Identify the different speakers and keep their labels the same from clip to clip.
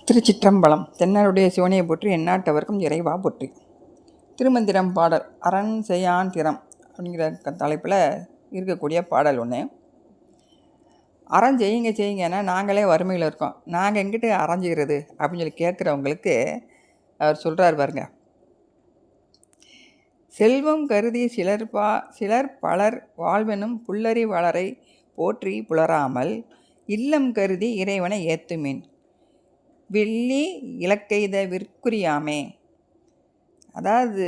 Speaker 1: திருச்சிற்றம்பலம். தென்னாருடைய சிவனையை போற்றி எந்நாட்டவர்க்கும் இறைவா போற்றி. திருமந்திரம் பாடல் அரண் செய்யான் திறம் அப்படிங்கிற தலைப்பில் இருக்கக்கூடிய பாடல் ஒன்று. அறம் செய்யுங்கன்னா நாங்களே வறுமையில் இருக்கோம், நாங்கள் எங்கிட்ட அரைஞ்சிக்கிறது அப்படின்னு சொல்லி கேட்குறவங்களுக்கு அவர் சொல்கிறார் பாருங்க. செல்வம் கருதி சிலர் பலர் வாழ்வெனும் புல்லறி வளரை போற்றி புலராமல் இல்லம் கருதி இறைவனை ஏத்துமின் வெள்ளி இலக்கைத விற்குரியாமே. அதாவது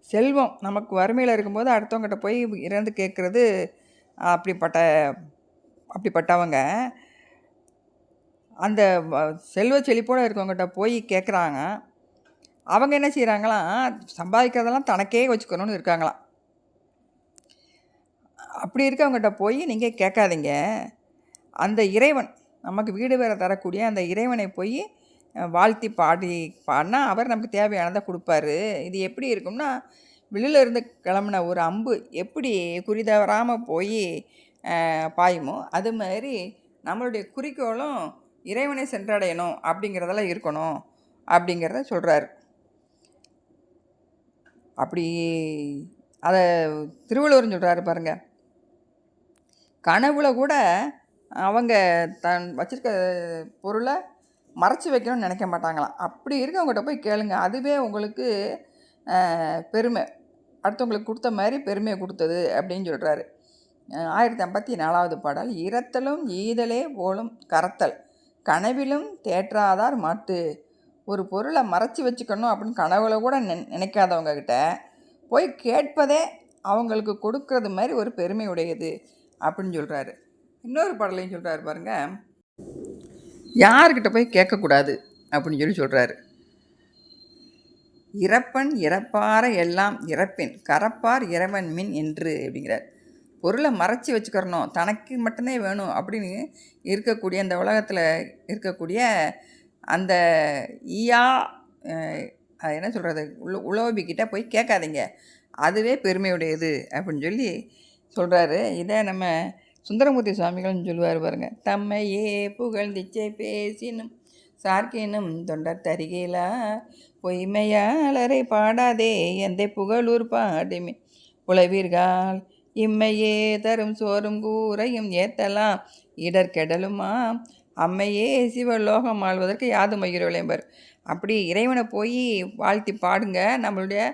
Speaker 1: செல்வம் நமக்கு வறுமையில் இருக்கும்போது அடுத்தவங்ககிட்ட போய் இறந்து கேட்குறது, அப்படிப்பட்டவங்க அந்த செல்வ செழிப்போடு இருக்கவங்ககிட்ட போய் கேட்குறாங்க. அவங்க என்ன செய்கிறாங்களாம், சம்பாதிக்கிறதெல்லாம் தனக்கே வச்சுக்கணும்னு இருக்காங்களாம். அப்படி இருக்கவங்ககிட்ட போய் நீங்கள் கேட்காதீங்க. அந்த இறைவன் நமக்கு வீடு வேற தரக்கூடிய அந்த இறைவனை போய் வாழ்த்தி பாடினா அவர் நமக்கு தேவையானதை கொடுப்பாரு. இது எப்படி இருக்கும்னா, வெளியில் இருந்து கிளம்புன ஒரு அம்பு எப்படி குறிதவறாமல் போய் பாயுமோ அது மாதிரி நம்மளுடைய குறிக்கோளும் இறைவனை சென்றடையணும் அப்படிங்கிறதெல்லாம் இருக்கணும் அப்படிங்கிறத சொல்கிறாரு. அப்படி அதை திருவள்ளுவர் சொல்கிறாரு பாருங்கள். கனவுல கூட அவங்க தன் வச்சுருக்க பொருளை மறைச்சி வைக்கணும்னு நினைக்க மாட்டாங்களாம். அப்படி இருக்கவங்ககிட்ட போய் கேளுங்க, அதுவே உங்களுக்கு பெருமை, அடுத்தவங்களுக்கு கொடுத்த மாதிரி பெருமையை கொடுத்தது அப்படின்னு சொல்கிறாரு. 1054வது பாடல். இரத்தலும் ஈதலே போலும் கரத்தல் கனவிலும் தேற்றாதார் மாட்டு. ஒரு பொருளை மறைச்சி வச்சுக்கணும் அப்படின்னு கனவுல கூட நினைக்காதவங்கக்கிட்ட போய் கேட்பதே அவங்களுக்கு கொடுக்கறது மாதிரி ஒரு பெருமை உடையது அப்படின்னு சொல்கிறாரு. இன்னொரு பாடலையும் சொல்கிறாரு பாருங்க. யார்கிட்ட போய் கேட்கக்கூடாது அப்படின்னு சொல்கிறாரு. இறப்பன் இறப்பார எல்லாம் இறப்பின் கரப்பார் இறைவன் மின் என்று அப்படிங்கிறார். பொருளை மறைச்சி வச்சுக்கிறணும், தனக்கு மட்டும்தான் வேணும் அப்படின்னு இருக்கக்கூடிய அந்த உலகத்தில் இருக்கக்கூடிய அந்த என்ன சொல்கிறது, உலோபிக்கிட்ட போய் கேட்காதீங்க, அதுவே பெருமையுடையது அப்படின்னு சொல்லி சொல்கிறாரு. இதை நம்ம சுந்தரமூர்த்தி சுவாமிகள்னு சொல்லுவார் பாருங்க. தம்மையே புகழ்ந்திச்சை பேசினும் சார்க்கினும் தொண்டர் தருகேலா பொய்மையாளரை பாடாதே எந்த புகழூர் பாடுமே புலவீர்கள் இம்மையே தரும் சோறும் கூரையும் ஏத்தலாம் இடர்கெடலுமா அம்மையே சிவலோகம் ஆள்வதற்கு யாது மகிழ்வளையம்பர். அப்படி இறைவனை போய் வாழ்த்தி பாடுங்க. நம்மளுடைய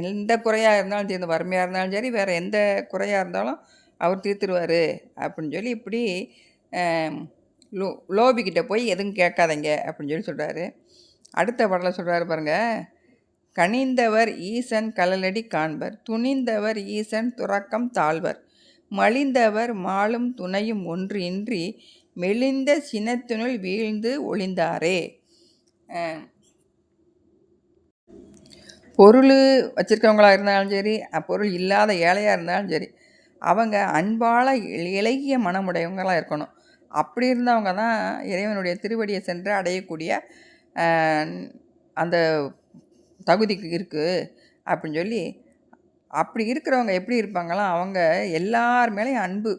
Speaker 1: எந்த குறையாக இருந்தாலும் சரி, வறுமையாக இருந்தாலும் சரி, வேறு எந்த குறையாக இருந்தாலும் அவர் தீர்த்துருவார் அப்படின்னு சொல்லி இப்படி லோபிக்கிட்ட போய் எதுவும் கேட்காதீங்க அப்படின்னு சொல்லி சொல்கிறாரு. அடுத்த பாடலை சொல்கிறாரு பாருங்கள். கனிந்தவர் ஈசன் கலலடி காண்பர் துணிந்தவர் ஈசன் துறக்கம் தாழ்வர் மலிந்தவர் மாலும் துணையும் ஒன்று இன்றி மெலிந்த சினத்தினுள் வீழ்ந்து ஒளிந்தாரே. பொருள் வச்சுருக்கவங்களாக இருந்தாலும் சரி, பொருள் இல்லாத ஏழையாக இருந்தாலும் சரி, அவங்க அன்பால் இலகிய மனமுடையவங்களாக இருக்கணும். அப்படி இருந்தவங்க தான் இறைவனுடைய திருவடியை சென்று அடையக்கூடிய அந்த தகுதிக்கு இருக்குது அப்படின்னு சொல்லி. அப்படி இருக்கிறவங்க எப்படி இருப்பாங்களாம், அவங்க எல்லார் மேலேயும் அன்பு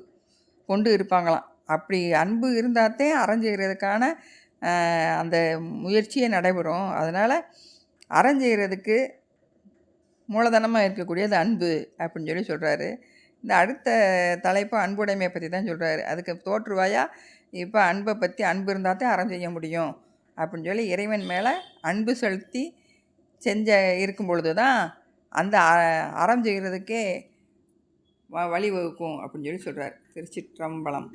Speaker 1: கொண்டு இருப்பாங்களாம். அப்படி அன்பு இருந்தால்தே அறஞ்செய்கிறதுக்கான அந்த முயற்சியை நடைபெறும். அதனால் அறஞ்செய்கிறதுக்கு மூலதனமாக இருக்கக்கூடியது அன்பு அப்படின்னு சொல்லி சொல்கிறாரு. இந்த அடுத்த தலைப்பு அன்புடைமையை பற்றி தான் சொல்கிறாரு. அதுக்கு தோற்றுவாயா இப்போ அன்பை பற்றி, அன்பு இருந்தால் தான் அறம் செய்ய முடியும் அப்படின்னு சொல்லி இறைவன் மேலே அன்பு செலுத்தி இருக்கும் பொழுது தான் அந்த அறம் செய்கிறதுக்கே வழிவகுக்கும் அப்படின்னு சொல்லி சொல்கிறார். திருச்சிற்றம்பலம்.